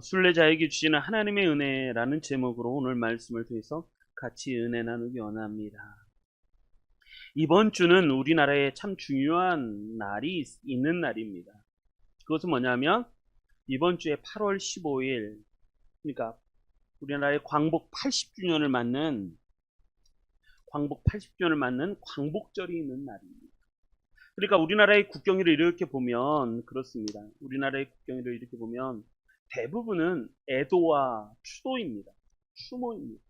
순례자에게 주시는 하나님의 은혜라는 제목으로 오늘 말씀을 통해서 같이 은혜 나누기 원합니다. 이번 주는 우리나라에 참 중요한 날이 있는 날입니다. 그것은 뭐냐면 이번 주에 8월 15일, 그러니까 우리나라의 광복 80주년을 맞는 광복절이 있는 날입니다. 그러니까 우리나라의 국경일을 이렇게 보면 그렇습니다. 우리나라의 국경일을 이렇게 보면 대부분은 애도와 추도입니다. 추모입니다.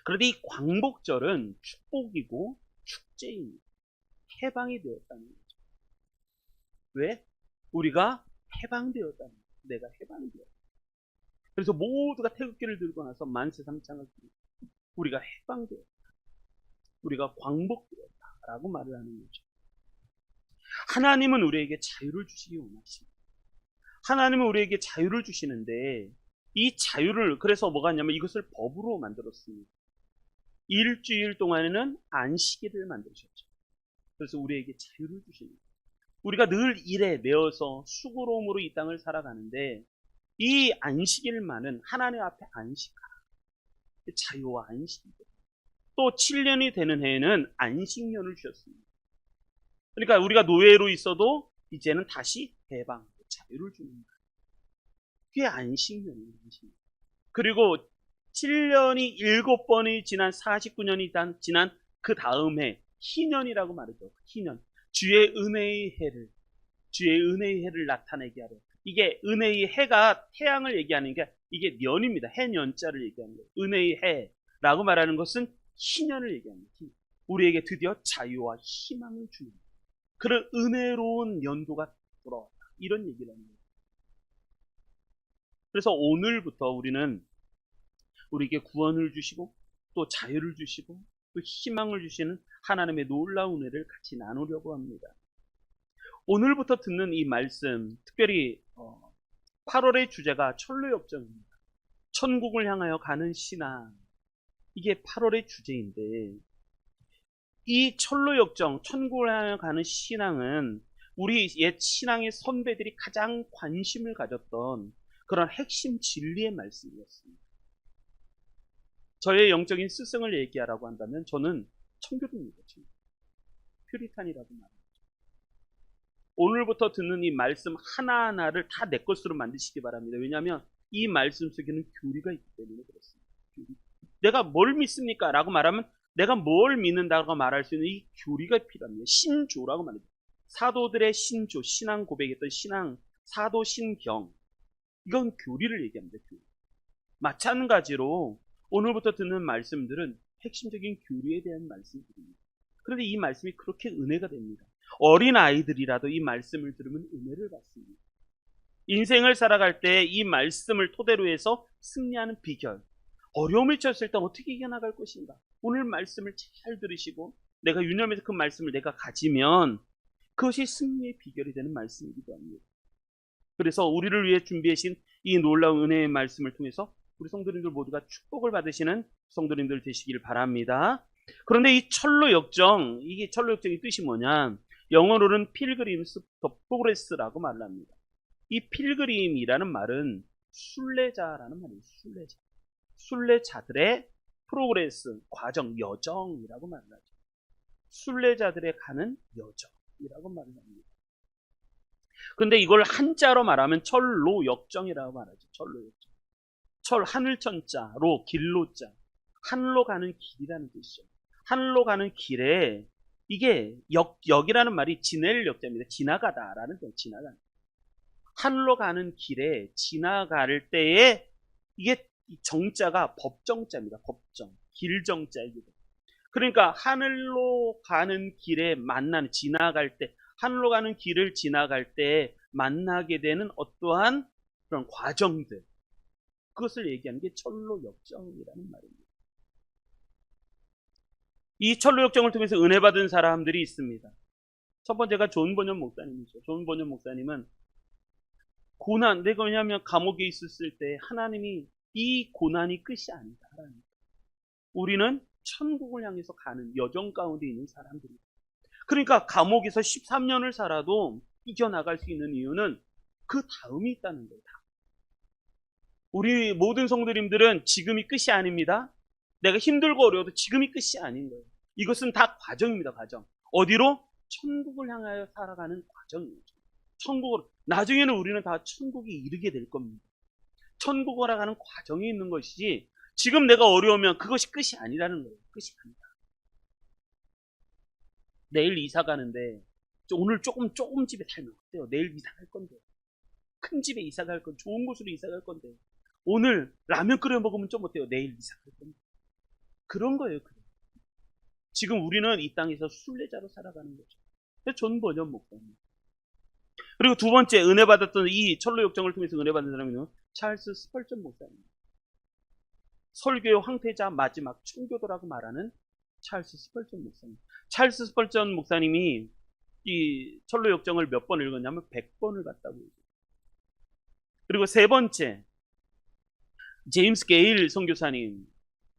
그런데 이 광복절은 축복이고 축제입니다. 해방이 되었다는 거죠. 왜? 우리가 해방되었다는 거죠. 내가 해방이 되었다. 그래서 모두가 태극기를 들고 나서 만세삼창을 부르고 우리가 해방되었다. 우리가 광복되었다라고 말을 하는 거죠. 하나님은 우리에게 자유를 주시기 원하십니다. 하나님은 우리에게 자유를 주시는데 이 자유를 그래서 뭐가 있냐면 이것을 법으로 만들었습니다. 일주일 동안에는 안식일을 만드셨죠. 그래서 우리에게 자유를 주십니다. 우리가 늘 일에 매어서 수고로움으로 이 땅을 살아가는데 이 안식일만은 하나님 앞에 안식하라. 자유와 안식일. 또 7년이 되는 해에는 안식년을 주셨습니다. 그러니까 우리가 노예로 있어도 이제는 다시 해방, 자유를 주는 거예요. 그게 안식년이에요. 안식년. 그리고 7년이 7번이 지난 49년이 지난 그 다음 해 희년이라고 말하죠. 희년. 주의 은혜의 해를 나타내게 하려. 이게 은혜의 해가 태양을 얘기하는 게 이게 년입니다. 해년자를 얘기하는 거예요. 은혜의 해라고 말하는 것은 희년을 얘기하는 거예요. 우리에게 드디어 자유와 희망을 주는 거예요. 그런 은혜로운 연도가 돌아왔다. 이런 얘기를 하는 거예요. 그래서 오늘부터 우리는 우리에게 구원을 주시고 또 자유를 주시고 또 희망을 주시는 하나님의 놀라운 은혜를 같이 나누려고 합니다. 오늘부터 듣는 이 말씀, 특별히 8월의 주제가 천로역정입니다. 천국을 향하여 가는 신앙. 이게 8월의 주제인데 이 천로역정, 천국을 향하여 가는 신앙은 우리 옛 신앙의 선배들이 가장 관심을 가졌던 그런 핵심 진리의 말씀이었습니다. 저의 영적인 스승을 얘기하라고 한다면 저는 청교도입니다. 퓨리탄이라고 말합니다. 오늘부터 듣는 이 말씀 하나하나를 다 내 것으로 만드시기 바랍니다. 왜냐하면 이 말씀 속에는 교리가 있기 때문에 그렇습니다. 교리. 내가 뭘 믿습니까? 라고 말하면 내가 뭘 믿는다고 말할 수 있는 이 교리가 필요합니다. 신조라고 말합니다. 사도들의 신조, 신앙 고백했던 신앙, 사도 신경. 이건 교리를 얘기합니다. 교리. 마찬가지로 오늘부터 듣는 말씀들은 핵심적인 교리에 대한 말씀들입니다. 그런데 이 말씀이 그렇게 은혜가 됩니다. 어린 아이들이라도 이 말씀을 들으면 은혜를 받습니다. 인생을 살아갈 때 이 말씀을 토대로 해서 승리하는 비결. 어려움을 쳤을 때 어떻게 이겨나갈 것인가. 오늘 말씀을 잘 들으시고 내가 유념해서 그 말씀을 내가 가지면 그것이 승리의 비결이 되는 말씀이기도 합니다. 그래서 우리를 위해 준비하신 이 놀라운 은혜의 말씀을 통해서 우리 성도님들 모두가 축복을 받으시는 성도님들 되시길 바랍니다. 그런데 이 천로역정, 이게 천로역정의 뜻이 뭐냐? 영어로는 필그림스 더 프로그레스라고 말을 합니다. 이 필그림이라는 말은 순례자라는 말이에요. 순례자. 순례자들의 프로그레스, 과정, 여정이라고 말을 하죠. 순례자들의 가는 여정이라고 말을 합니다. 그런데 이걸 한자로 말하면 천로역정이라고 말하죠. 천로역정. 철, 하늘천자로 길로자. 하늘로 가는 길이라는 뜻이죠. 하늘로 가는 길에 이게 역이라는 말이 지낼 역자입니다. 지나가다라는 뜻, 지나가는. 하늘로 가는 길에 지나갈 때에 이게 정자가 법정자입니다. 법정, 길정자이기도. 그러니까 하늘로 가는 길에 만나는 지나갈 때, 하늘로 가는 길을 지나갈 때 만나게 되는 어떠한 그런 과정들, 그것을 얘기하는 게 천로역정이라는 말입니다. 이 천로역정을 통해서 은혜 받은 사람들이 있습니다. 첫 번째가 존 번연 목사님이죠. 존 번연 목사님은 고난, 내가 왜냐하면 감옥에 있었을 때 하나님이 이 고난이 끝이 아니다라는 거예요. 우리는 천국을 향해서 가는 여정 가운데 있는 사람들이다. 그러니까 감옥에서 13년을 살아도 이겨나갈 수 있는 이유는 그 다음이 있다는 거예요. 우리 모든 성도님들은 지금이 끝이 아닙니다. 내가 힘들고 어려워도 지금이 끝이 아닌 거예요. 이것은 다 과정입니다. 과정. 어디로? 천국을 향하여 살아가는 과정이에요. 천국으로. 나중에는 우리는 다 천국에 이르게 될 겁니다. 천국으로 가는 과정이 있는 것이지 지금 내가 어려우면 그것이 끝이 아니라는 거예요. 끝이 아니다. 내일 이사 가는데 오늘 조금 집에 살면 어때요? 내일 이사 갈 건데. 큰 집에 이사 갈 건데. 좋은 곳으로 이사 갈 건데. 오늘 라면 끓여 먹으면 좀 어때요? 내일 이사 갈 건데. 그런 거예요. 지금 우리는 이 땅에서 순례자로 살아가는 거죠. 존 버전 목사님. 그리고 두 번째 은혜 받았던 이 철로 역정을 통해서 은혜 받은 사람은 찰스 스펄전 목사입니다. 설교의 황태자 마지막 청교도라고 말하는 찰스 스펄전 목사님. 찰스 스펄전 목사님이 이 철로 역정을 몇 번 읽었냐면 100번을 봤다고 얘기해요. 그리고 세 번째 제임스 게일 선교사님.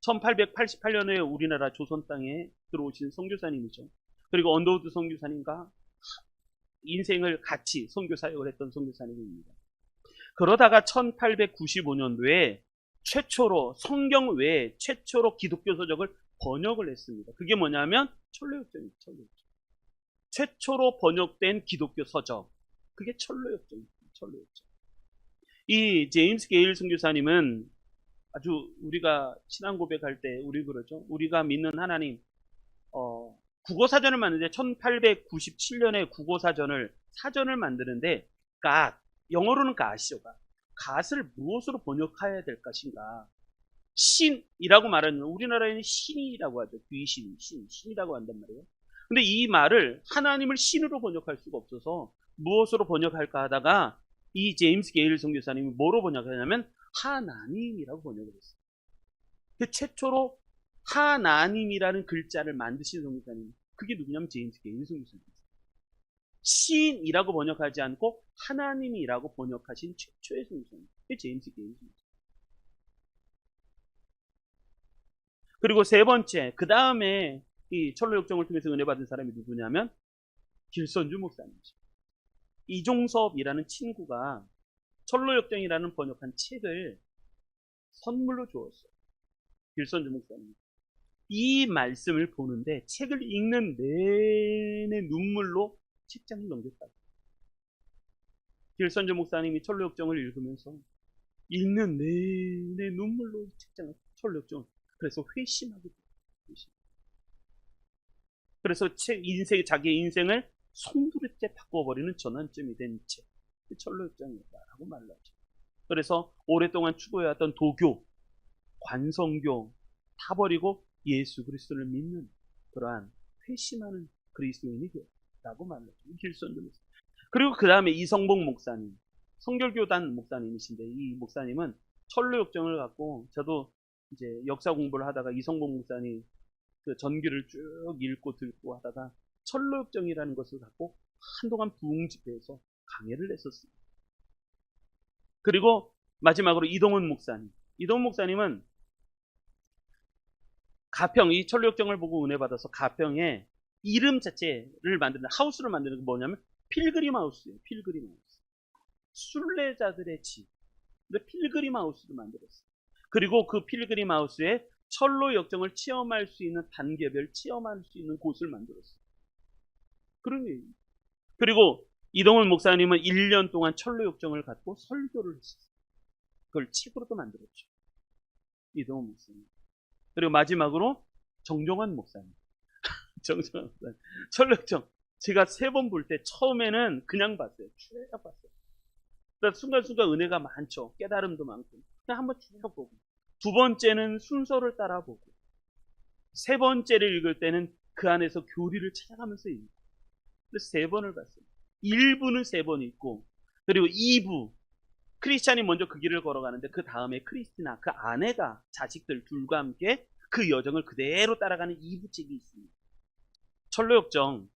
1888년에 우리나라 조선 땅에 들어오신 선교사님이죠. 그리고 언더우드 선교사님과 인생을 같이 선교 사역을 했던 선교사님입니다. 그러다가 1895년도에 최초로 성경 외에 최초로 기독교 서적을 번역을 했습니다. 그게 뭐냐면 철로역정이에요. 최초로 번역된 기독교 서적. 그게 철로역정입니다. 철로역정. 이 제임스 게일 선교사님은 아주 우리가 신앙 고백할 때 우리 그러죠. 우리가 믿는 하나님 국어사전을 만드는데 1897년에 국어사전을 사전을 만드는데 God, 영어로는 God이죠. God을 무엇으로 번역해야 될 것인가. 신이라고 말하는 우리나라에는 신이라고 하죠. 귀신, 신이라고 한단 말이에요. 근데 이 말을 하나님을 신으로 번역할 수가 없어서 무엇으로 번역할까 하다가 이 제임스 게일 선교사님이 뭐로 번역하냐면 하나님이라고 번역을 했어요. 그 최초로 하나님이라는 글자를 만드신 선교사님. 그게 누구냐면 제임스 게일 선교사님입니다. 신이라고 번역하지 않고 하나님이라고 번역하신 최초의 선교사님. 그게 제임스 게일 선교사님. 그리고 세 번째, 그 다음에 이 철로역정을 통해서 은혜 받은 사람이 누구냐면 길선주 목사님이죠. 이종섭이라는 친구가 철로역정이라는 번역한 책을 선물로 주었어요. 길선주 목사님. 이 말씀을 보는데 책을 읽는 내내 눈물로 책장을 넘겼다고. 길선주 목사님이 철로역정을 읽으면서 읽는 내내 눈물로 책장을 철로역정을 그래서 회심하게 됐어요. 그래서 자기의 인생을 송두리째 바꿔버리는 전환점이 된 책. 철로역정이었다라고 말하죠. 그래서 오랫동안 추구해왔던 도교, 관성교 다 버리고 예수 그리스도를 믿는 그러한 회심하는 그리스도인이 되었다고 말하죠. 길선주 목사님. 그리고 그 다음에 이성복 목사님, 성결교단 목사님이신데 이 목사님은 철로역정을 갖고 저도 이제 역사 공부를 하다가 이성복 목사님 그 전기를 쭉 읽고 듣고 하다가 철로역정이라는 것을 갖고 한동안 부흥집회에서 강해를 했었습니다. 그리고 마지막으로 이동훈 목사님. 이동훈 목사님은 가평, 이 철로역정을 보고 은혜 받아서 가평에 이름 자체를 만드는, 하우스를 만드는 게 뭐냐면 필그림 하우스예요. 필그림 하우스. 순례자들의 집. 근데 필그림 하우스를 만들었어요. 그리고 그 필그림 하우스에 철로역정을 체험할 수 있는 단계별 체험할 수 있는 곳을 만들었어요. 그런 게. 그리고 이동훈 목사님은 1년 동안 철로역정을 갖고 설교를 했었어요. 그걸 책으로도 만들었죠. 이동훈 목사님. 그리고 마지막으로 정종환 목사님. 정종환 목사님. 철로역정. 제가 3번 볼 때 처음에는 그냥 봤어요. 쭉 봤어요. 그래서 순간순간 은혜가 많죠. 깨달음도 많고. 그냥 한번 쭉 보고. 두 번째는 순서를 따라보고. 세 번째를 읽을 때는 그 안에서 교리를 찾아가면서 읽고. 그래서 3번을 봤어요. 1부는 3번 읽고, 그리고 2부. 크리스찬이 먼저 그 길을 걸어가는데 그 다음에 크리스티나, 그 아내가 자식들 둘과 함께 그 여정을 그대로 따라가는 2부책이 있습니다. 철로역정.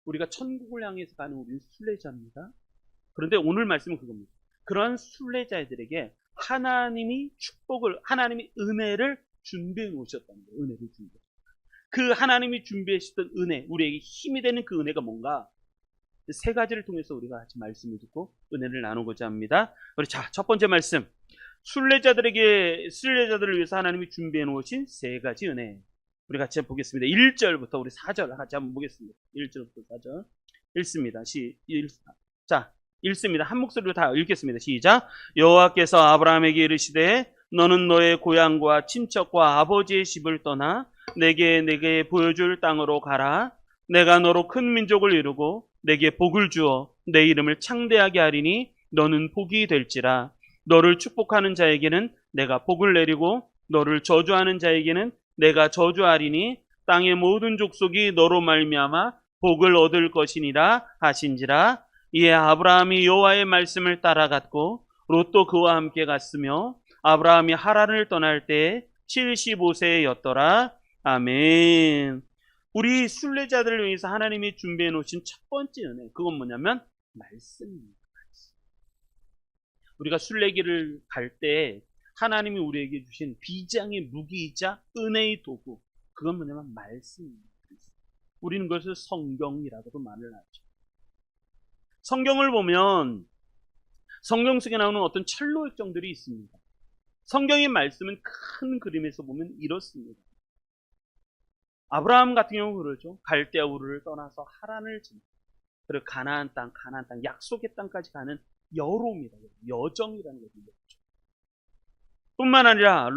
우리가 천국을 향해서 가는 우리는 순례자입니다. 그런데 오늘 말씀은 그겁니다. 그러한 순례자들에게 하나님이 축복을, 하나님이 은혜를 준비해 놓으셨다는 거예요. 은혜를 준비해. 그 하나님이 준비하셨던 은혜, 우리에게 힘이 되는 그 은혜가 뭔가? 3가지를 통해서 우리가 같이 말씀을 듣고 은혜를 나누고자 합니다. 우리 자, 첫 번째 말씀. 순례자들을 위해서 하나님이 준비해 놓으신 세 가지 은혜. 우리 같이 한번 보겠습니다. 1절부터 우리 4절 같이 한번 보겠습니다. 1절부터 4절. 읽습니다. 자, 읽습니다. 한 목소리로 다 읽겠습니다. 시작. 여호와께서 아브라함에게 이르시되 너는 너의 고향과 친척과 아버지의 집을 떠나 내게 보여줄 땅으로 가라. 내가 너로 큰 민족을 이루고 내게 복을 주어 내 이름을 창대하게 하리니 너는 복이 될지라. 너를 축복하는 자에게는 내가 복을 내리고 너를 저주하는 자에게는 내가 저주하리니 땅의 모든 족속이 너로 말미암아 복을 얻을 것이니라 하신지라. 이에 아브라함이 여호와의 말씀을 따라갔고 롯도 그와 함께 갔으며 아브라함이 하란을 떠날 때 75세였더라. 아멘. 우리 순례자들을 위해서 하나님이 준비해 놓으신 첫 번째 은혜, 그건 뭐냐면 말씀입니다. 우리가 순례길을 갈 때 하나님이 우리에게 주신 비장의 무기이자 은혜의 도구, 그건 뭐냐면 말씀입니다. 우리는 그것을 성경이라고도 말을 하죠. 성경을 보면 성경 속에 나오는 어떤 첼로 역정들이 있습니다. 성경의 말씀은 큰 그림에서 보면 이렇습니다. 아브라함 같은 경우 그러죠. 갈대아 우르를 떠나서 하란을 지나 그리고 가나안 땅, 약속의 땅까지 가는 여로입니다. 여정이라는 것이 있죠. 뿐만 아니라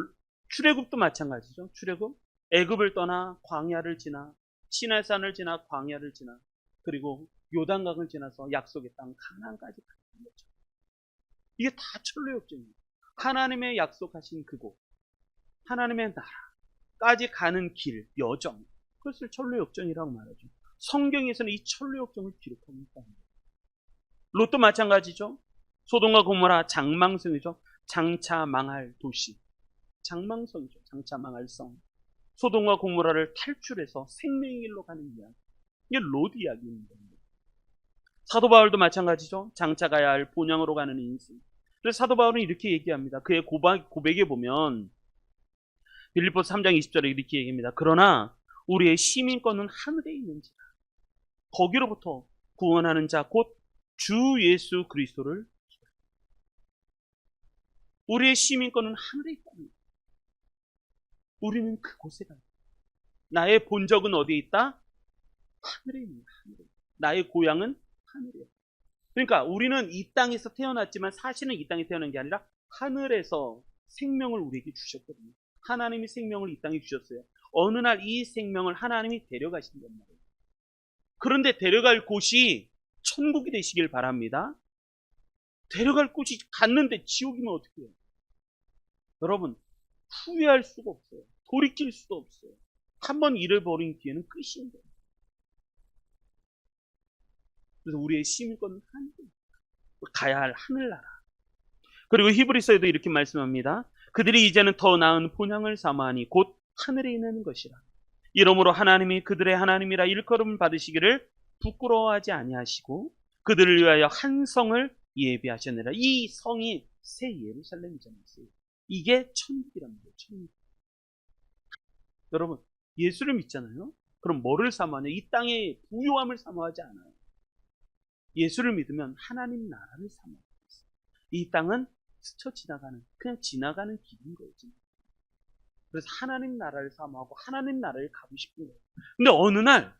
출애굽도 마찬가지죠. 출애굽, 애굽을 떠나 광야를 지나 시내산을 지나 광야를 지나 그리고 요단강을 지나서 약속의 땅 가나안까지 가는 거죠. 이게 다 철로 역정입니다. 하나님의 약속하신 그곳, 하나님의 나라까지 가는 길, 여정, 그것을 철로 역정이라고 말하죠. 성경에서는 이 철로 역정을 기록합니다. 롯도 마찬가지죠. 소돔과 고모라 장망성이죠. 장차 망할 도시, 장망성이죠. 장차 망할 성. 소돔과 고모라를 탈출해서 생명의 길로 가는 이야기. 이게 롯 이야기입니다. 사도 바울도 마찬가지죠. 장차 가야 할 본향으로 가는 인생. 그래서 사도 바울은 이렇게 얘기합니다. 그의 고백에 보면 빌립보서 3장 20절에 이렇게 얘기합니다. 그러나 우리의 시민권은 하늘에 있는지라. 거기로부터 구원하는 자 곧 주 예수 그리스도를 기다립니다. 우리의 시민권은 하늘에 있다는 거예요. 우리는 그곳에 가. 나의 본적은 어디에 있다? 하늘에 있는 거예요. 하늘에. 나의 고향은 하늘이에요. 그러니까 우리는 이 땅에서 태어났지만 사실은 이 땅에 태어난 게 아니라 하늘에서 생명을 우리에게 주셨거든요. 하나님이 생명을 이 땅에 주셨어요. 어느 날 이 생명을 하나님이 데려가신단 말이에요. 그런데 데려갈 곳이 천국이 되시길 바랍니다. 데려갈 곳이 갔는데 지옥이면 어떻게 해요? 여러분, 후회할 수가 없어요. 돌이킬 수도 없어요. 한번 잃어버린 뒤에는 끝인 거예요. 그래서 우리의 시민권은 하늘입니다. 가야 할 하늘나라. 그리고 히브리서에도 이렇게 말씀합니다. 그들이 이제는 더 나은 본향을 삼아하니 곧 하늘에 있는 것이라. 이러므로 하나님이 그들의 하나님이라 일컬음을 받으시기를 부끄러워하지 아니하시고 그들을 위하여 한 성을 예비하셨느라. 이 성이 새 예루살렘이잖아요. 이게 천국이랍니다. 천국. 여러분, 예수를 믿잖아요. 그럼 뭐를 사모하냐? 이 땅의 부요함을 사모하지 않아요. 예수를 믿으면 하나님 나라를 사모하고 있어요. 이 땅은 스쳐 지나가는, 그냥 지나가는 길인 거예요. 그래서 하나님 나라를 사모하고 하나님 나라를 가고 싶은 거예요. 근데 어느 날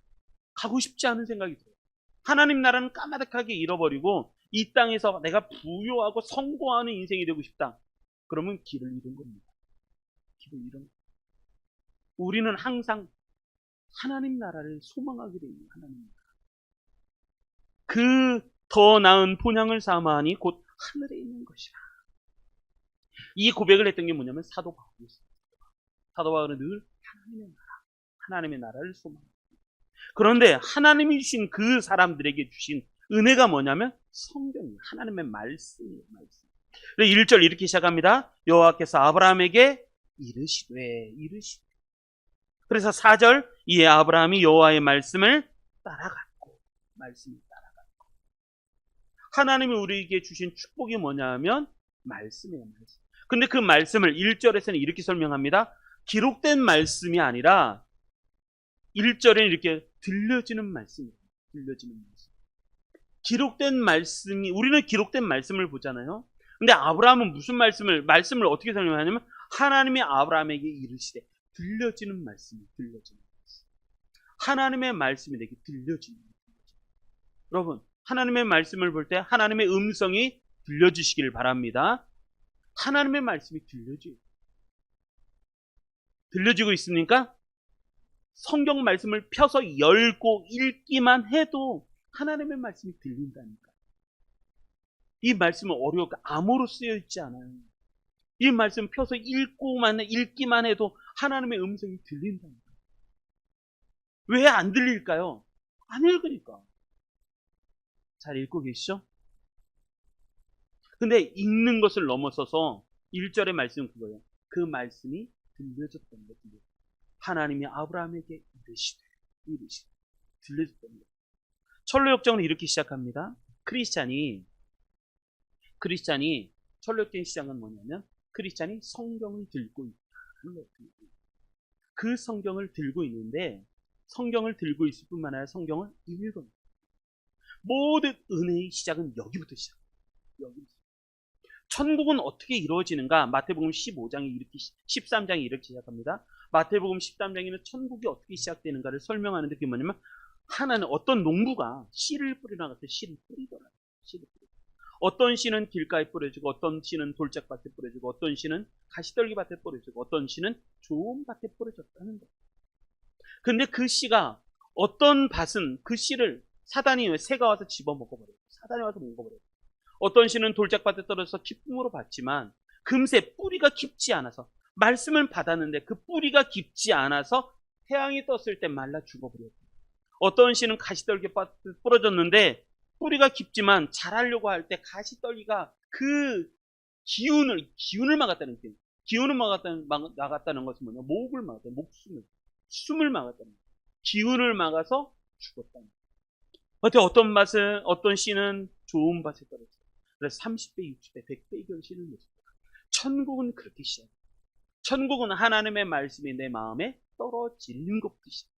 가고 싶지 않은 생각이 들어요. 하나님 나라는 까마득하게 잃어버리고 이 땅에서 내가 부요하고 성공하는 인생이 되고 싶다. 그러면 길을 잃은 겁니다. 길을 잃은 겁니다. 우리는 항상 하나님 나라를 소망하게 되는 하나님 나라. 그 더 나은 본향을 삼아하니 곧 하늘에 있는 것이라. 이 고백을 했던 게 뭐냐면 사도 바울이었습니다. 사도 바울은 늘 하나님의 나라를 소망합니다. 그런데 하나님이 주신 그 사람들에게 주신 은혜가 뭐냐면 성경이에요. 하나님의 말씀이에요. 말씀. 1절 이렇게 시작합니다. 여호와께서 아브라함에게 이르시되. 그래서 4절 이에 아브라함이 여호와의 말씀을 따라갔고. 하나님이 우리에게 주신 축복이 뭐냐면 말씀이에요. 말씀. 근데 그 말씀을 1절에서는 이렇게 설명합니다. 기록된 말씀이 아니라 1절에는 이렇게 들려지는 말씀이에요. 들려지는 말씀. 기록된 말씀이, 우리는 기록된 말씀을 보잖아요. 근데 아브라함은 무슨 말씀을 어떻게 설명하냐면, 하나님이 아브라함에게 이르시되, 들려지는 말씀이 들려지는 말씀. 하나님의 말씀이 내게 들려지는 말씀. 여러분, 하나님의 말씀을 볼 때 하나님의 음성이 들려주시길 바랍니다. 하나님의 말씀이 들려지고 있습니까? 성경 말씀을 펴서 열고 읽기만 해도 하나님의 말씀이 들린다니까. 이 말씀은 어렵게 암호로 쓰여 있지 않아요. 이 말씀 펴서 읽기만 해도 하나님의 음성이 들린다니까. 왜 안 들릴까요? 안 읽으니까. 잘 읽고 계시죠? 근데 읽는 것을 넘어서서 1절의 말씀은 그거예요. 그 말씀이 들려졌다는 거예요. 하나님이 아브라함에게 이르시되 들려졌다는 거예요. 철로역정은 이렇게 시작합니다. 크리스찬이 철로역정의 시작은 뭐냐면, 크리스찬이 성경을 들고 있다는 거예요. 그 성경을 들고 있는데, 성경을 들고 있을 뿐만 아니라 성경을 읽어요. 모든 은혜의 시작은 여기부터 시작해요. 천국은 어떻게 이루어지는가? 마태복음 13장이 이렇게 시작합니다. 마태복음 13장에는 천국이 어떻게 시작되는가를 설명하는데, 그게 뭐냐면, 하나는 어떤 농부가 씨를 뿌리러 갔을 때 씨를 뿌리더라. 어떤 씨는 길가에 뿌려지고, 어떤 씨는 돌짝밭에 뿌려지고, 어떤 씨는 가시떨기밭에 뿌려지고, 어떤 씨는 좋은 밭에 뿌려졌다는 거예요. 근데 그 씨가, 어떤 밭은 그 씨를 새가 와서 집어 먹어버려요. 사단이 와서 먹어버려요. 어떤 씨는 돌짝밭에 떨어져서 기쁨으로 받지만, 금세 뿌리가 깊지 않아서, 말씀을 받았는데 그 뿌리가 깊지 않아서 태양이 떴을 때 말라 죽어버려요. 어떤 씨는 가시떨기밭에 뿌려졌는데, 뿌리가 깊지만 자라려고 할 때 가시떨기가 그 기운을 막았다는 거예요. 기운을 막았다는 것은 뭐냐? 목을 막았다는, 숨을 막았다는 거예요. 기운을 막아서 죽었다는 거예요. 어떤 씨는 좋은 밭에 떨어졌어요. 그래서 30배, 60배, 100배 결실을 맺었다. 천국은 그렇게 시작해요. 천국은 하나님의 말씀이 내 마음에 떨어지는 것부터 시작해요.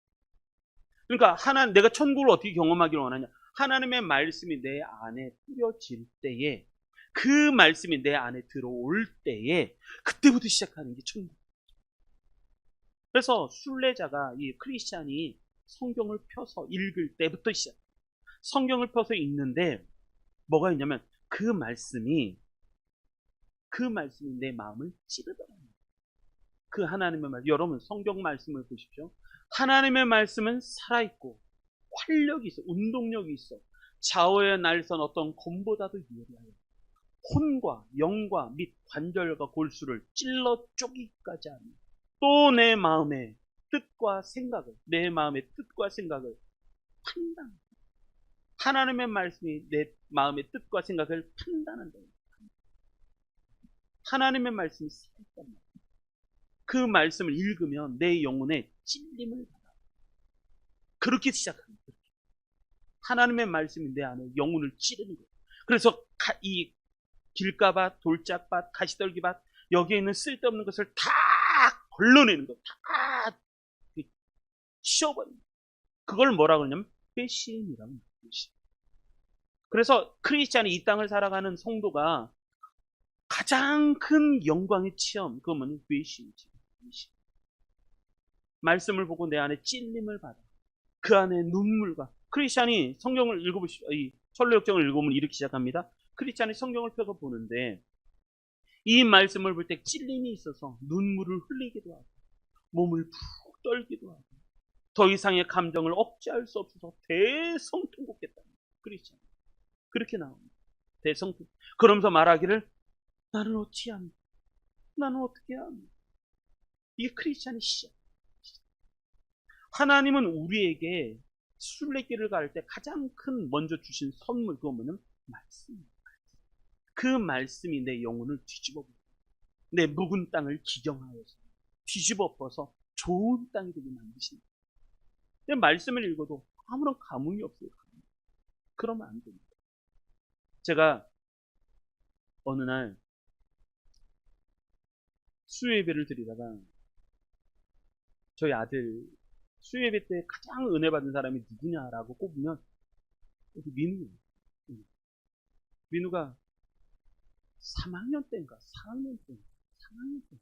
그러니까 내가 천국을 어떻게 경험하기를 원하냐? 하나님의 말씀이 내 안에 뿌려질 때에, 그 말씀이 내 안에 들어올 때에, 그때부터 시작하는 게 천국. 그래서 순례자가, 이 크리스찬이 성경을 펴서 읽을 때부터 시작. 성경을 펴서 읽는데 뭐가 있냐면, 그 말씀이 내 마음을 찌르더라고요. 그 하나님의 말씀, 여러분 성경 말씀을 보십시오. 하나님의 말씀은 살아있고 활력이 있어, 운동력이 있어. 좌우에 날선 어떤 검보다도 유리하여 혼과 영과 및 관절과 골수를 찔러 쪼기까지 하니, 또 내 마음의 뜻과 생각을 판단. 하나님의 말씀이 내 마음의 뜻과 생각을 판단한다. 하나님의 말씀이 살아있단 말이야. 그 말씀을 읽으면 내 영혼에 찔림을 받아. 그렇게 시작합니다. 하나님의 말씀이 내 안에 영혼을 찌르는 거예요. 그래서 이 길가밭, 돌짝밭, 가시떨기밭, 여기에 있는 쓸데없는 것을 다 걸러내는 거예요. 다 치워버리는 거예요. 그걸 뭐라고 하냐면 회심이라고 합니다. 회심. 그래서 크리스찬이 이 땅을 살아가는 성도가 가장 큰 영광의 체험, 그건 회심이지. 회심. 말씀을 보고 내 안에 찔림을 받아. 그 안에 눈물과, 크리스찬이 성경을 읽어보시죠. 이 철로역정을 읽으면 이렇게 시작합니다. 크리스찬이 성경을 펴서 보는데, 이 말씀을 볼 때 찔림이 있어서 눈물을 흘리기도 하고, 몸을 푹 떨기도 하고, 더 이상의 감정을 억제할 수 없어서 대성통곡했다. 크리스찬 그렇게 나옵니다. 대성통. 그러면서 말하기를, 나는 어찌 합니까? 나는 어떻게 합니까? 이게 크리스찬의 시작. 하나님은 우리에게 순례길을 갈 때 가장 큰 먼저 주신 선물, 그거 뭐냐면 말씀입니다. 그 말씀이 내 영혼을 뒤집어 버려요. 내 묵은 땅을 기경하여서 뒤집어 엎어서 좋은 땅이 되게 만드십니다. 내 말씀을 읽어도 아무런 감흥이 없어요. 그러면 안 됩니다. 제가 어느 날 수요예배를 드리다가, 저희 아들 수요예배 때 가장 은혜 받은 사람이 누구냐라고 꼽으면 민우예요. 민우가 3학년 때인가 4학년 때인가 3학년 때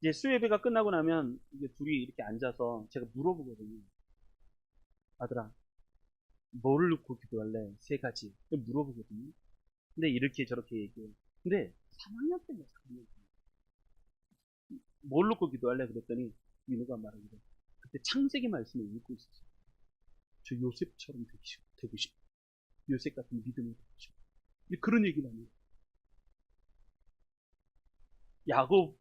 이제 수예배가 끝나고 나면 이게 둘이 이렇게 앉아서 제가 물어보거든요. 아들아, 뭐를 놓고 기도할래? 세 가지. 물어보거든요. 근데 이렇게 저렇게 얘기해요. 근데 3학년 때인가 4학년 때 뭘 놓고 기도할래? 그랬더니 민우가 말하기를 그때 창세기 말씀을 읽고 있었어요. 저 요셉처럼 되고 싶어. 요셉 같은 믿음을 되고 싶어. 그런 얘기를 합니다. 야곱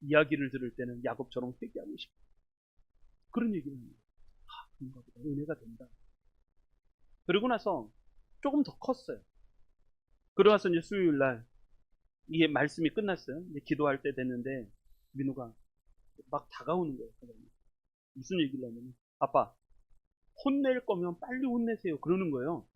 이야기를 들을 때는 야곱처럼 회개하고 싶어. 그런 얘기를 합니다. 그런가 보다. 은혜가 된다. 그러고 나서 조금 더 컸어요. 그러고 나서 이제 수요일 날 이게 말씀이 끝났어요. 이제 기도할 때 됐는데 민우가 막 다가오는 거예요. 무슨 얘기를 하냐면 아빠 혼낼 거면 빨리 혼내세요. 그러는 거예요.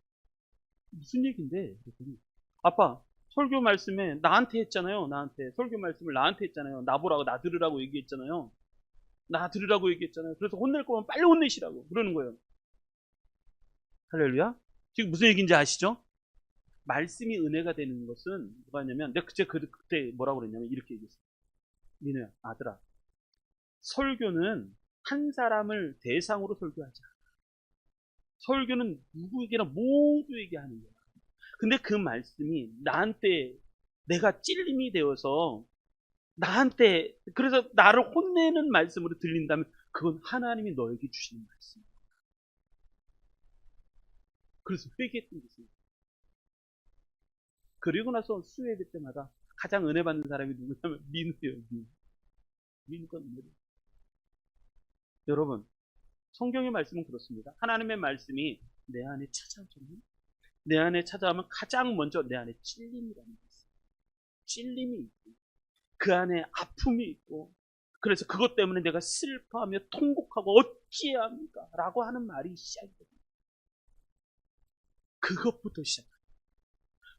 무슨 얘기인데? 그랬더니 아빠 설교 말씀에 나한테 했잖아요. 나한테 설교 말씀을 나한테 했잖아요. 나보라고 나 들으라고 얘기했잖아요. 나 들으라고 얘기했잖아요. 그래서 혼낼 거면 빨리 혼내시라고 그러는 거예요. 할렐루야. 지금 무슨 얘기인지 아시죠? 말씀이 은혜가 되는 것은 뭐가 있냐면 내가 그때 뭐라고 그랬냐면 이렇게 얘기했어요. 민우야 아들아 설교는 한 사람을 대상으로 설교하자. 설교는 누구에게나 모두에게 하는 거야. 근데 그 말씀이 나한테 내가 찔림이 되어서 나한테 그래서 나를 혼내는 말씀으로 들린다면 그건 하나님이 너에게 주시는 말씀이야. 그래서 회개했던 것입니다. 그리고 나서 수요예배 때마다 가장 은혜 받는 사람이 누구냐면 민우예요. 민우가 은혜를. 여러분 성경의 말씀은 그렇습니다. 하나님의 말씀이 내 안에 찾아오잖아요. 내 안에 찾아오면 가장 먼저 내 안에 찔림이라는 게 있어요. 찔림이 있고 그 안에 아픔이 있고 그래서 그것 때문에 내가 슬퍼하며 통곡하고 어찌해야 합니까? 라고 하는 말이 시작이거든요. 그것부터 시작합니다.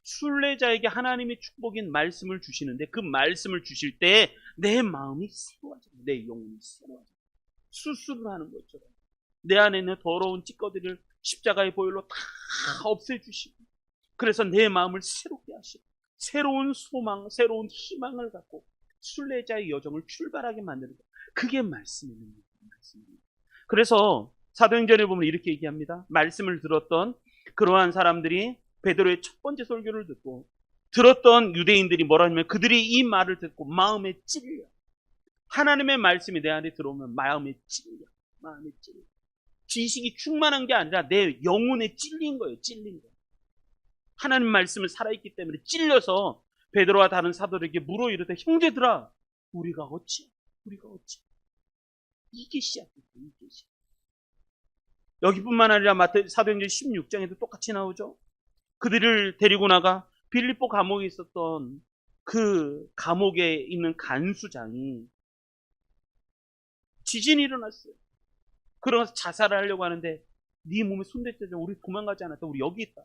순례자에게 하나님이 축복인 말씀을 주시는데 그 말씀을 주실 때 내 마음이 새로워져요. 내 영혼이 새로워져요. 수술을 하는 것처럼 내 안에 있는 더러운 찌꺼기를 십자가의 보혈로 다 없애주시고 그래서 내 마음을 새롭게 하시고 새로운 소망, 새로운 희망을 갖고 순례자의 여정을 출발하게 만드는 것. 그게 말씀입니다. 그래서 사도행전에 보면 이렇게 얘기합니다. 말씀을 들었던 그러한 사람들이 베드로의 첫 번째 설교를 듣고 들었던 유대인들이 뭐라 하냐면 그들이 이 말을 듣고 마음에 찔려. 하나님의 말씀이 내 안에 들어오면 마음에 찔려. 마음에 찔려. 지식이 충만한 게 아니라 내 영혼에 찔린 거예요. 찔린 거. 하나님 말씀을 살아있기 때문에 찔려서 베드로와 다른 사도들에게 물어 이르되 형제들아 우리가 어찌 이게 시작이에요. 이게 시작. 여기뿐만 아니라 사도행전 16장에도 똑같이 나오죠. 그들을 데리고 나가 빌립보 감옥에 있었던 그 감옥에 있는 간수장이 지진이 일어났어요. 그러면서 자살을 하려고 하는데 네 몸에 손댔잖아. 우리 도망가지 않았다. 우리 여기 있다.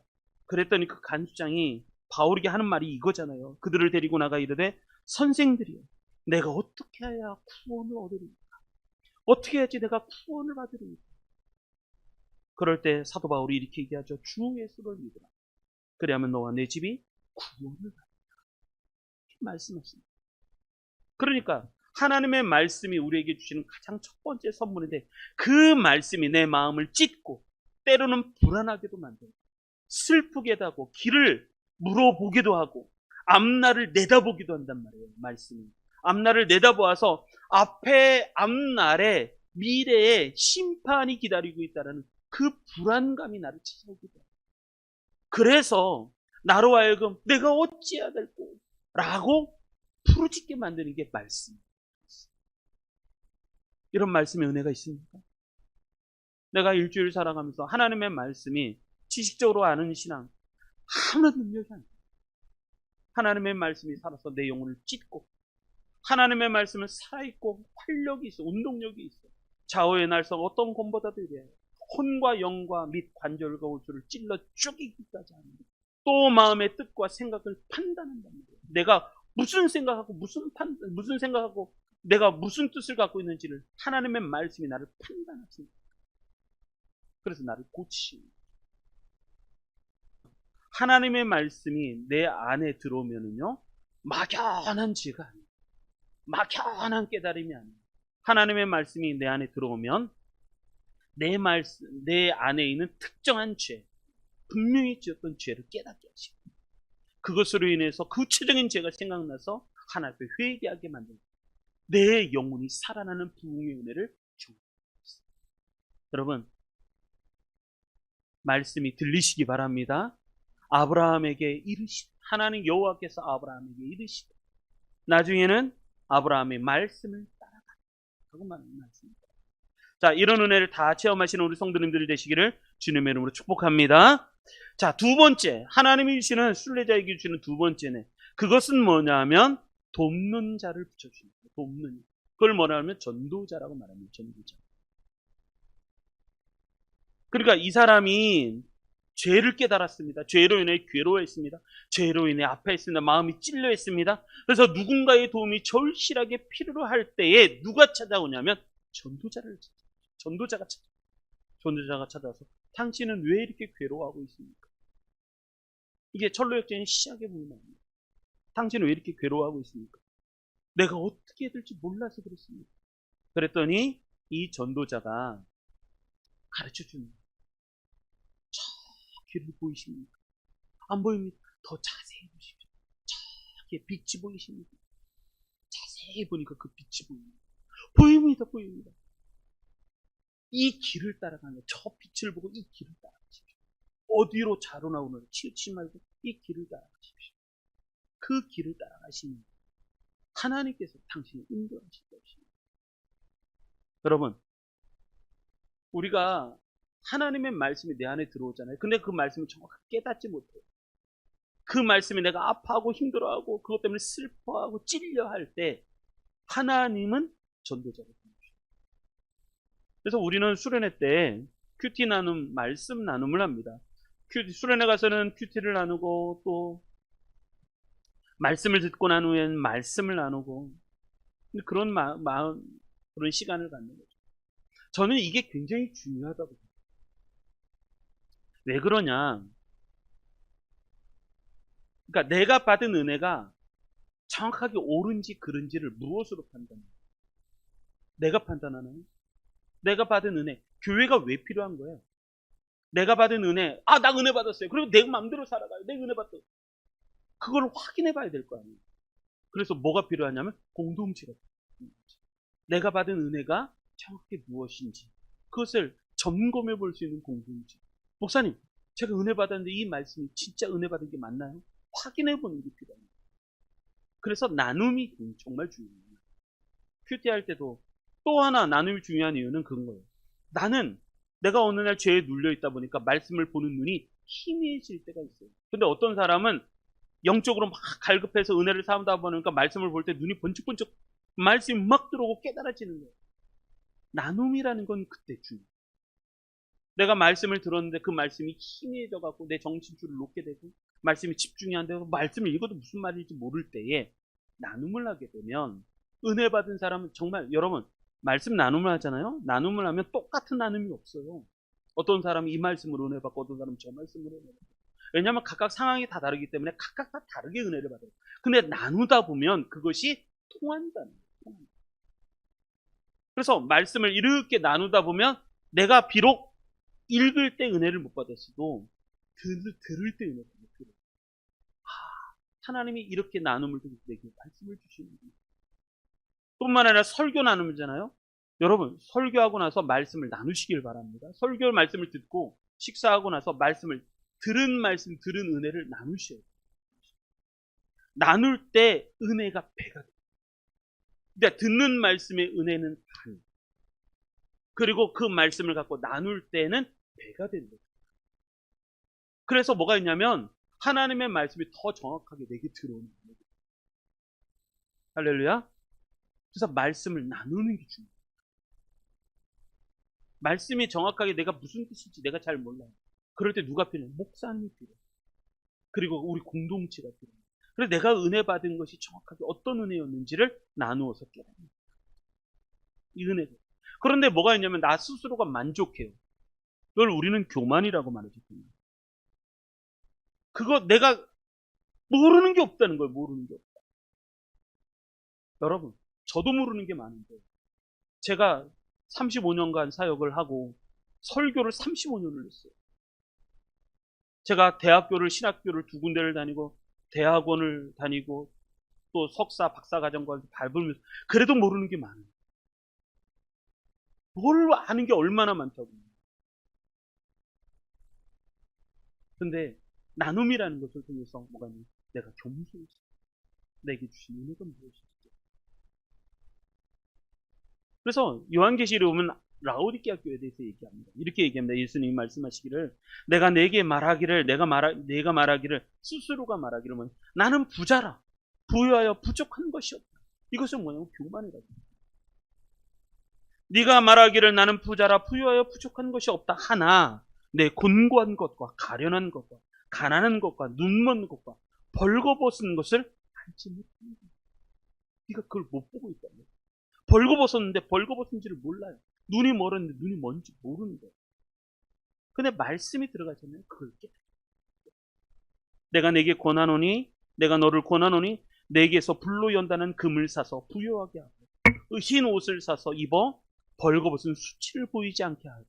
그랬더니 그 간수장이 바울에게 하는 말이 이거잖아요. 그들을 데리고 나가 이르되 선생들이여 내가 어떻게 해야 구원을 얻으리까? 어떻게 해야지 내가 구원을 받으리까? 그럴 때 사도 바울이 이렇게 얘기하죠. 주 예수를 믿으라. 그래야만 너와 내 집이 구원을 받으리라. 말씀하십니다. 그러니까 하나님의 말씀이 우리에게 주시는 가장 첫 번째 선물인데 그 말씀이 내 마음을 찢고 때로는 불안하게도 만들고 슬프게도 하고 길을 물어보기도 하고 앞날을 내다보기도 한단 말이에요. 말씀이. 앞날을 내다보아서 앞날에 미래에 심판이 기다리고 있다는 그 불안감이 나를 찾아오기도 해요. 그래서 나로 하여금 내가 어찌해야 될꼬 라고 부르짖게 만드는 게 말씀입니다. 이런 말씀의 은혜가 있습니까? 내가 일주일 살아가면서 하나님의 말씀이 지식적으로 아는 신앙 아무런 능력이 안 돼요. 하나님의 말씀이 살아서 내 영혼을 찢고 하나님의 말씀은 살아있고 활력이 있어 운동력이 있어 좌우의 날성 어떤 곰보다도 이래요. 혼과 영과 및 관절과 울주를 찔러 죽이기까지 합니다. 또 마음의 뜻과 생각을 판단한단 말이에요. 내가 무슨 생각하고 무슨 생각하고 내가 무슨 뜻을 갖고 있는지를 하나님의 말씀이 나를 판단하십니다. 그래서 나를 고치십니다. 하나님의 말씀이 내 안에 들어오면은요, 막연한 지혜가 아니에요. 막연한 깨달음이 아니에요. 하나님의 말씀이 내 안에 들어오면 내 안에 있는 특정한 죄, 분명히 지었던 죄를 깨닫게 하시고, 그것으로 인해서 구체적인 죄가 생각나서 하나님 앞에 회개하게 만듭니다. 내 영혼이 살아나는 부흥의 은혜를 경험합니다. 여러분, 말씀이 들리시기 바랍니다. 아브라함에게 이르시되, 하나님 여호와께서 아브라함에게 이르시되, 나중에는 아브라함의 말씀을 따라가고 말씀입니다. 자, 이런 은혜를 다 체험하시는 우리 성도님들이 되시기를 주님의 이름으로 축복합니다. 자, 두 번째, 하나님이 주시는, 순례자에게 주시는 두 번째는, 그것은 뭐냐면 돕는 자를 붙여주십니다. 돕는, 그걸 뭐라 하면 전도자라고 말합니다. 전도자. 그러니까 이 사람이 죄를 깨달았습니다. 죄로 인해 괴로워했습니다. 죄로 인해 아파했습니다. 마음이 찔려했습니다. 그래서 누군가의 도움이 절실하게 필요로 할 때에 누가 찾아오냐면 전도자가 찾아와서 당신은 왜 이렇게 괴로워하고 있습니까? 이게 철로역전의 시작에 보면 나옵니다. 당신은 왜 이렇게 괴로워하고 있습니까? 내가 어떻게 해야 될지 몰라서 그렇습니다. 그랬더니 이 전도자가 가르쳐 줍니다. 저 길을 보이십니까? 안 보입니까? 더 자세히 보십시오. 저기 빛이 보이십니까? 자세히 보니까 그 빛이 보입니다. 보입니다. 이 길을 따라가는, 저 빛을 보고 이 길을 따라가십시오. 어디로 자로나오는 치우치 말고 이 길을 따라가십시오. 그 길을 따라가시면 하나님께서 당신을 인도하실 것입니다. 여러분, 우리가 하나님의 말씀이 내 안에 들어오잖아요. 근데 그 말씀을 정확하게 깨닫지 못해요. 그 말씀이 내가 아파하고 힘들어하고 그것 때문에 슬퍼하고 찔려할 때 하나님은 전도자를 보내주십니다. 그래서 우리는 수련회 때 큐티 나눔, 말씀 나눔을 합니다. 수련회 가서는 큐티를 나누고 또 말씀을 듣고 난 후엔 말씀을 나누고 그런 그런 시간을 갖는 거죠. 저는 이게 굉장히 중요하다고 생각해요. 왜 그러냐? 그러니까 내가 받은 은혜가 정확하게 옳은지 그른지를 무엇으로 판단해요? 내가 판단하나요? 내가 받은 은혜, 교회가 왜 필요한 거예요? 내가 받은 은혜, 나 은혜 받았어요. 그리고 내 마음대로 살아가요. 내가 은혜 받았어요. 그걸 확인해 봐야 될 거 아니에요. 그래서 뭐가 필요하냐면 공동체가 필요해요. 내가 받은 은혜가 정확히 무엇인지 그것을 점검해 볼 수 있는 공동체. 목사님, 제가 은혜 받았는데 이 말씀이 진짜 은혜 받은 게 맞나요? 확인해 보는 게 필요합니다. 그래서 나눔이 정말 중요해요. 큐티 할 때도 또 하나 나눔이 중요한 이유는 그런 거예요. 나는 내가 어느 날 죄에 눌려 있다 보니까 말씀을 보는 눈이 희미해질 때가 있어요. 근데 어떤 사람은 영적으로 막 갈급해서 은혜를 삼다 보니까 말씀을 볼 때 눈이 번쩍번쩍 말씀이 막 들어오고 깨달아지는 거예요. 나눔이라는 건 그때 중요해요. 내가 말씀을 들었는데 그 말씀이 희미해져 갖고 내 정신줄을 놓게 되고 말씀이 집중이 안 되고 말씀을 읽어도 무슨 말인지 모를 때에 나눔을 하게 되면 은혜 받은 사람은 정말 여러분 말씀 나눔을 하잖아요. 나눔을 하면 똑같은 나눔이 없어요. 어떤 사람은 이 말씀으로 은혜 받고 어떤 사람은 저 말씀으로 은혜 받고. 왜냐하면 각각 상황이 다 다르기 때문에 각각 다 다르게 은혜를 받아요. 근데 나누다 보면 그것이 통한다는 거예요. 그래서 말씀을 이렇게 나누다 보면 내가 비록 읽을 때 은혜를 못 받았어도 들을 때 은혜를 받았어요. 하나님이 이렇게 나눔을 통해서 내게 말씀을 주시는 거예요. 뿐만 아니라 설교 나눔이잖아요. 여러분 설교하고 나서 말씀을 나누시길 바랍니다. 설교 말씀을 듣고 식사하고 나서 들은 은혜를 나누셔야 돼요. 나눌 때 은혜가 배가 돼요. 그러니까 듣는 말씀의 은혜는 반. 그리고 그 말씀을 갖고 나눌 때는 배가 되는 거죠. 그래서 뭐가 있냐면 하나님의 말씀이 더 정확하게 내게 들어오는 거예요. 할렐루야. 그래서 말씀을 나누는 게 중요해요. 말씀이 정확하게 내가 무슨 뜻인지 내가 잘 몰라요. 그럴 때 누가 필요해요? 목사님이 필요해요. 그리고 우리 공동체가 필요해요. 그래서 내가 은혜 받은 것이 정확하게 어떤 은혜였는지를 나누어서 깨닫는 이 은혜가. 그런데 뭐가 있냐면 나 스스로가 만족해요. 그걸 우리는 교만이라고 말하거든요. 그거 내가 모르는 게 없다는 거예요. 모르는 게 없다. 여러분, 저도 모르는 게 많은데 제가 35년간 사역을 하고 설교를 35년을 했어요. 제가 대학교를 신학교를 두 군데를 다니고 대학원을 다니고 또 석사 박사 과정까지 밟으면서 그래도 모르는 게 많아요. 뭘 아는 게 얼마나 많다고. 근데 나눔이라는 것을 통해서 뭐가 있냐? 내가 겸손히 내게 주신 은혜가 무엇이지? 그래서 요한계시록에 보면 라오디게아 교회에 대해서 얘기합니다. 이렇게 얘기합니다. 예수님이 말씀하시기를 내가 말하기를 내가 말하기를 스스로가 말하기를 뭐냐? 나는 부자라 부유하여 부족한 것이 없다. 이것은 뭐냐면 교만이라고. 네가 말하기를 나는 부자라 부유하여 부족한 것이 없다 하나 내 곤고한 것과 가련한 것과 가난한 것과 눈먼 것과 벌거벗은 것을 알지 못한다. 네가 그걸 못 보고 있다는 거야. 벌거벗었는데 벌거벗은지를 몰라요. 눈이 멀었는데 눈이 뭔지 모르는 거예요. 근데 말씀이 들어가잖아요. 그걸 깨달아요. 내가 내게 권하노니 내가 너를 권하노니 내게서 불로 연다는 금을 사서 부유하게 하고 흰 옷을 사서 입어 벌거벗은 수치를 보이지 않게 하고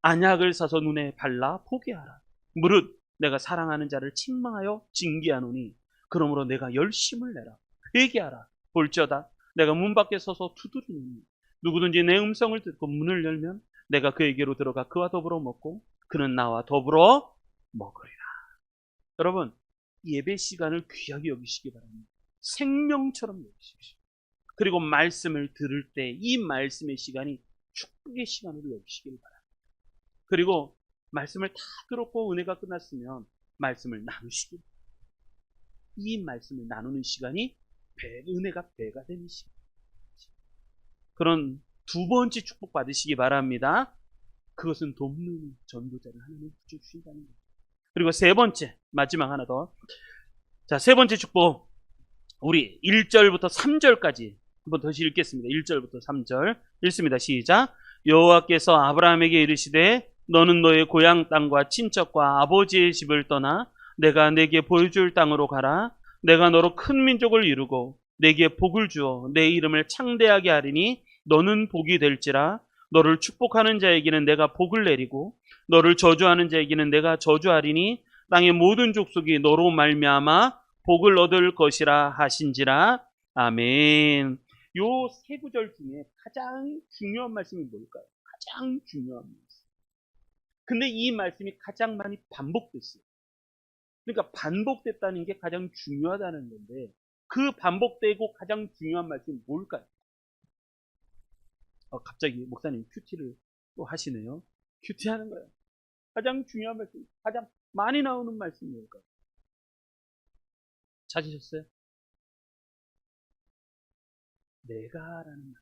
안약을 사서 눈에 발라 보게 하라. 무릇 내가 사랑하는 자를 책망하여 징계하노니 그러므로 내가 열심을 내라. 회개하라. 볼지어다 내가 문 밖에 서서 두드리니 누구든지 내 음성을 듣고 문을 열면 내가 그에게로 들어가 그와 더불어 먹고 그는 나와 더불어 먹으리라. 여러분, 예배 시간을 귀하게 여기시기 바랍니다. 생명처럼 여기십시오. 그리고 말씀을 들을 때 이 말씀의 시간이 축복의 시간으로 여기시길 바랍니다. 그리고 말씀을 다 들었고 은혜가 끝났으면 말씀을 나누시길 바랍니다. 이 말씀을 나누는 시간이 은혜가 배가 되는 시간. 그런 두 번째 축복 받으시기 바랍니다. 그것은 돕는 전도자를 하나님 주신다는 거예요. 그리고 세 번째, 마지막 하나 더. 자, 세 번째 축복. 우리 1절부터 3절까지 한번 다시 읽겠습니다. 1절부터 3절. 읽습니다. 시작. 여호와께서 아브라함에게 이르시되 너는 너의 고향 땅과 친척과 아버지의 집을 떠나 내가 내게 보여줄 땅으로 가라. 내가 너로 큰 민족을 이루고 내게 복을 주어 내 이름을 창대하게 하리니 너는 복이 될지라. 너를 축복하는 자에게는 내가 복을 내리고 너를 저주하는 자에게는 내가 저주하리니 땅의 모든 족속이 너로 말미암아 복을 얻을 것이라 하신지라. 아멘. 요 세 구절 중에 가장 중요한 말씀이 뭘까요? 가장 중요한 말씀. 근데 이 말씀이 가장 많이 반복됐어요. 그러니까 반복됐다는 게 가장 중요하다는 건데 그 반복되고 가장 중요한 말씀이 뭘까요? 갑자기 목사님 큐티를 또 하시네요. 큐티 하는 거예요. 가장 중요한 말씀, 가장 많이 나오는 말씀이 뭘까요? 찾으셨어요? 내가라는 말.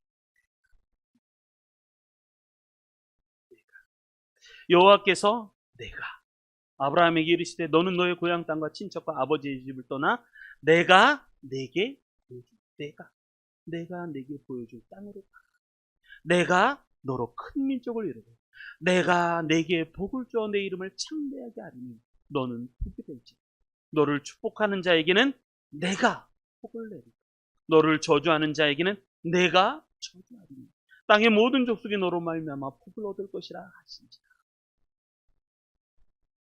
여호와께서 내가 아브라함에게 이르시되 너는 너의 고향 땅과 친척과 아버지의 집을 떠나 내가 내게 보여줄 내가 내게 보여줄 땅으로 가. 내가 너로 큰 민족을 이루고 내가 내게 복을 주어 내 이름을 창대하게 하리니 너는 복이 될지. 너를 축복하는 자에게는 내가 복을 내리고 너를 저주하는 자에게는 내가 저주하리니 땅의 모든 족속이 너로 말미암아 복을 얻을 것이라 하신지라.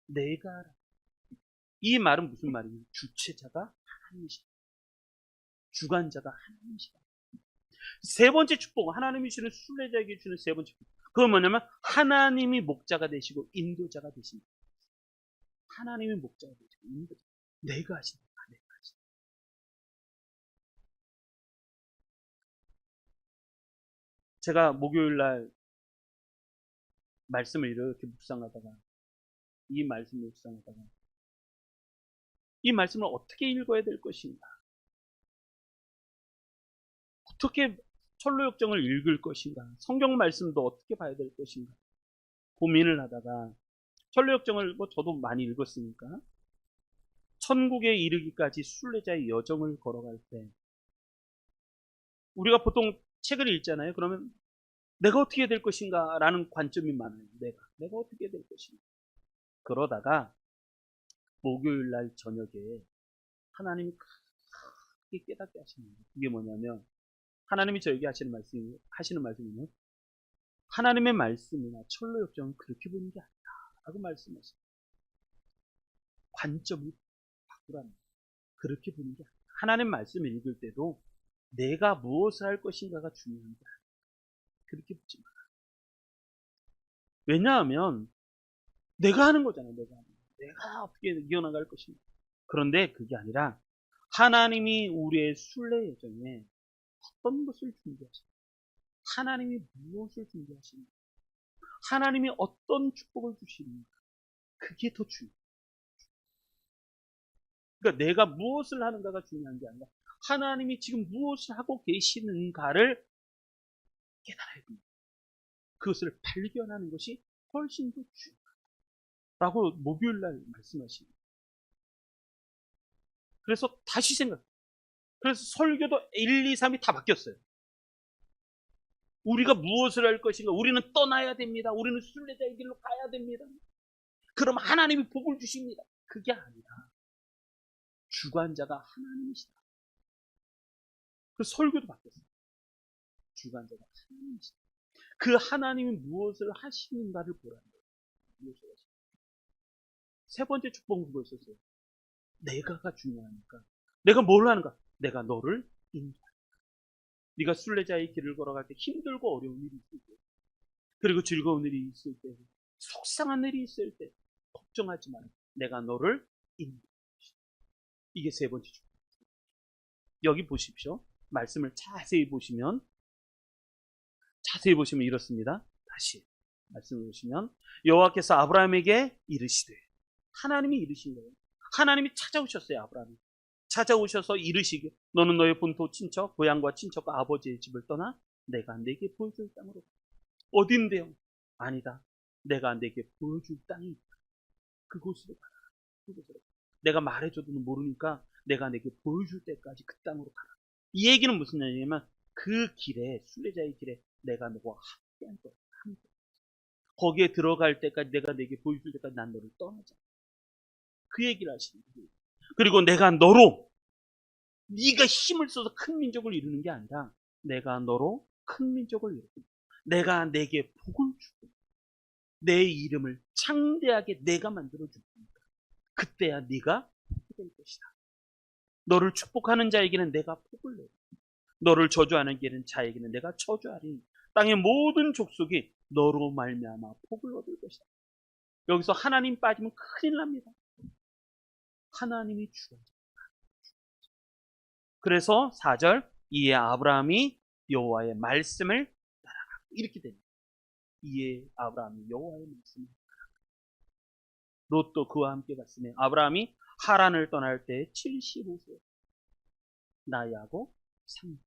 내가 이 말은 무슨 말이냐? 주체자가 하나님이시다. 주관자가 하나님이시다. 세 번째 축복, 하나님이 주는 순례자에게 주는 세 번째 축복. 그건 뭐냐면 하나님이 목자가 되시고 인도자가 되신다. 하나님이 목자가 되시고 인도자. 내가 하신다. 내가 하신다. 제가 목요일 날 말씀을 이렇게 묵상하다가 이 말씀을 묵상하다가 이 말씀을 어떻게 읽어야 될 것인가? 어떻게 철로역정을 읽을 것인가? 성경 말씀도 어떻게 봐야 될 것인가? 고민을 하다가 철로역정을 저도 많이 읽었으니까 천국에 이르기까지 순례자의 여정을 걸어갈 때 우리가 보통 책을 읽잖아요. 그러면 내가 어떻게 될 것인가 라는 관점이 많아요. 내가 어떻게 될 것인가. 그러다가 목요일 날 저녁에 하나님이 크게 깨닫게 하시는 거예요. 그게 뭐냐면 하나님이 저에게 하시는 말씀이요. 하나님의 말씀이나 철로 역정은 그렇게 보는 게 아니다. 라고 말씀하시죠. 관점을 바꾸라는 거예요. 그렇게 보는 게 아니다. 하나님 말씀을 읽을 때도 내가 무엇을 할 것인가가 중요한 게 아니다. 그렇게 보지 마라. 왜냐하면 내가 하는 거잖아요. 내가 어떻게 이겨나갈 것인가. 그런데 그게 아니라 하나님이 우리의 순례 여정에 어떤 것을 준비하십니까? 하나님이 무엇을 준비하십니까? 하나님이 어떤 축복을 주십니까? 그게 더 중요해요. 그러니까 내가 무엇을 하는가가 중요한 게 아니라 하나님이 지금 무엇을 하고 계시는가를 깨달아야 됩니다. 그것을 발견하는 것이 훨씬 더 중요하다고 목요일 날 말씀하십니다. 그래서 다시 그래서 설교도 1, 2, 3이 다 바뀌었어요. 우리가 무엇을 할 것인가? 우리는 떠나야 됩니다. 우리는 순례자의 길로 가야 됩니다. 그럼 하나님이 복을 주십니다. 그게 아니라 주관자가 하나님이시다. 그래서 설교도 바뀌었어요. 주관자가 하나님이시다. 그 하나님이 무엇을 하시는가를 보라는 거예요. 세 번째 축복은 그거였어요. 내가가 중요하니까. 내가 뭘 하는가? 내가 너를 인도한다. 네가 순례자의 길을 걸어갈 때 힘들고 어려운 일이 있을 때, 그리고 즐거운 일이 있을 때, 속상한 일이 있을 때 걱정하지 마라. 내가 너를 인도한다. 이게 세 번째 축복. 여기 보십시오. 말씀을 자세히 보시면 이렇습니다. 다시 말씀을 보시면 여호와께서 아브라함에게 이르시되, 하나님이 이르신 거예요. 하나님이 찾아오셨어요. 아브라함이 찾아오셔서 이르시기, 너는 너의 본토 친척 고향과 친척과 아버지의 집을 떠나 내가 내게 보여줄 땅으로. 어딘데요? 아니다. 내가 내게 보여줄 땅이 있다. 그곳으로 가라. 그곳으로. 내가 말해줘도 모르니까 내가 내게 보여줄 때까지 그 땅으로 가라. 이 얘기는 무슨 얘기냐면 그 길에, 순례자의 길에 내가 너와 함께한 거야. 거기에 들어갈 때까지, 내가 내게 보여줄 때까지 난 너를 떠나지 않아. 그 얘기를 하시는 거예요. 그리고 내가 너로, 네가 힘을 써서 큰 민족을 이루는 게 아니라 내가 너로 큰 민족을 이루고 내가 내게 복을 주고 내 이름을 창대하게 내가 만들어 줄 테니까 그때야 네가 복이 될 것이다. 너를 축복하는 자에게는 내가 복을 내고 너를 저주하는 자에게는 내가 저주하리니 땅의 모든 족속이 너로 말미암아 복을 얻을 것이다. 여기서 하나님 빠지면 큰일 납니다. 하나님이 주관자. 그래서 4절, 이에 아브라함이 여호와의 말씀을 따라가고, 이렇게 됩니다. 이에 아브라함이 여호와의 말씀을 따라가고. 롯도 그와 함께 갔으며 아브라함이 하란을 떠날 때 75세, 나이하고 3년.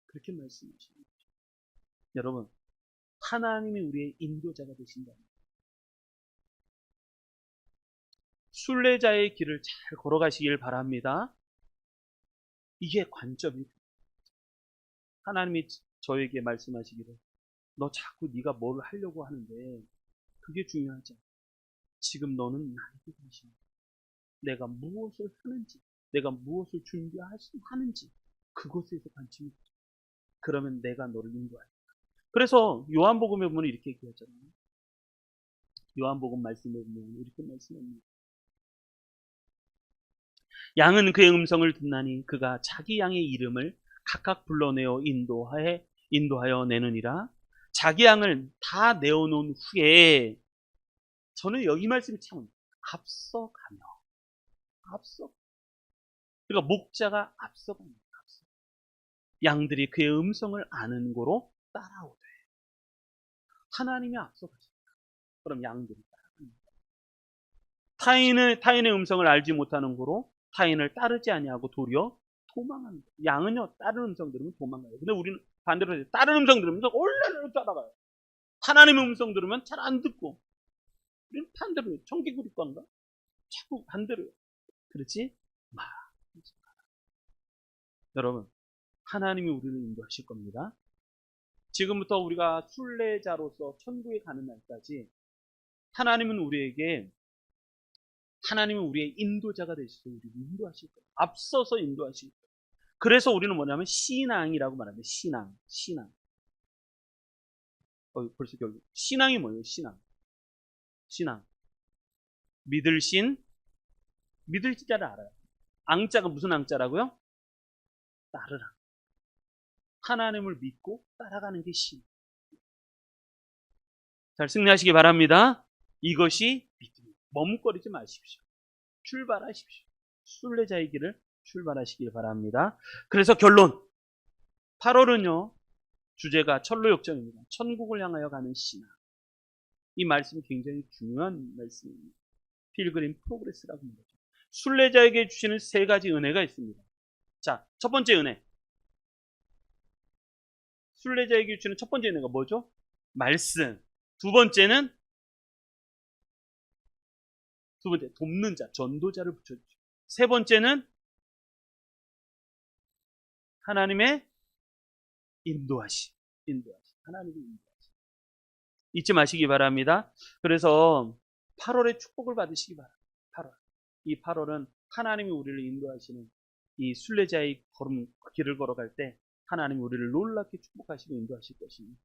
그렇게 말씀하십니다. 여러분, 하나님이 우리의 인도자가 되신다면 순례자의 길을 잘 걸어가시길 바랍니다. 이게 관점이. 하나님이 저에게 말씀하시기를, 너 자꾸 네가 뭘 하려고 하는데 그게 중요하지 않아. 지금 너는 나에게 관심이, 내가 무엇을 하는지, 내가 무엇을 준비하는지 그것에서 관심이 있다. 그러면 내가 너를 인도할 거야. 그래서 요한복음에 보면 이렇게 얘기하잖아요. 요한복음 말씀에 보면 이렇게 말씀합니다. 양은 그의 음성을 듣나니 그가 자기 양의 이름을 각각 불러내어 인도하여 내느니라. 자기 양을 다 내어놓은 후에, 저는 여기 말씀이 참 앞서가며, 그러니까 목자가 앞서갑니다. 양들이 그의 음성을 아는 고로 따라오되, 하나님이 앞서가십니다. 그럼 양들이 따라갑니다. 타인의 음성을 알지 못하는 고로 타인을 따르지 아니하고 도리어 도망합니다. 양은요, 다른 음성 들으면 도망가요. 근데 우리는 반대로 해요. 다른 음성 들으면 올라를 따라가요. 하나님의 음성 들으면 잘 안 듣고, 우리는 반대로 해요. 청개구리과인가? 자꾸 반대로 해요. 그렇지? 여러분, 하나님이 우리를 인도하실 겁니다. 지금부터 우리가 순례자로서 천국에 가는 날까지 하나님은 우리에게 하나님은 우리의 인도자가 되셔서 우리를 인도하실 거예요. 앞서서 인도하실 거예요. 그래서 우리는 뭐냐면 신앙이라고 말합니다. 신앙. 벌써 결국 신앙이 뭐예요? 신앙. 믿을 자를 알아요. 앙자가 무슨 앙자라고요? 따르라. 하나님을 믿고 따라가는 게 신. 잘 승리하시기 바랍니다. 이것이 믿음입니다. 머뭇거리지 마십시오. 출발하십시오. 순례자의 길을 출발하시길 바랍니다. 그래서 결론. 8월은요. 주제가 철로역정입니다. 천국을 향하여 가는 신앙. 이 말씀이 굉장히 중요한 말씀입니다. 필그림 프로그레스라고 합니다. 순례자에게 주시는 세 가지 은혜가 있습니다. 자, 첫 번째 은혜. 순례자에게 주시는 첫 번째 은혜가 뭐죠? 말씀. 두 번째, 돕는 자, 전도자를 붙여주죠. 세 번째는 하나님의 인도하심. 하나님의 인도하심. 잊지 마시기 바랍니다. 그래서 8월에 축복을 받으시기 바랍니다. 8월. 이 8월은 하나님이 우리를 인도하시는 이 순례자의 길을 걸어갈 때 하나님이 우리를 놀랍게 축복하시고 인도하실 것입니다.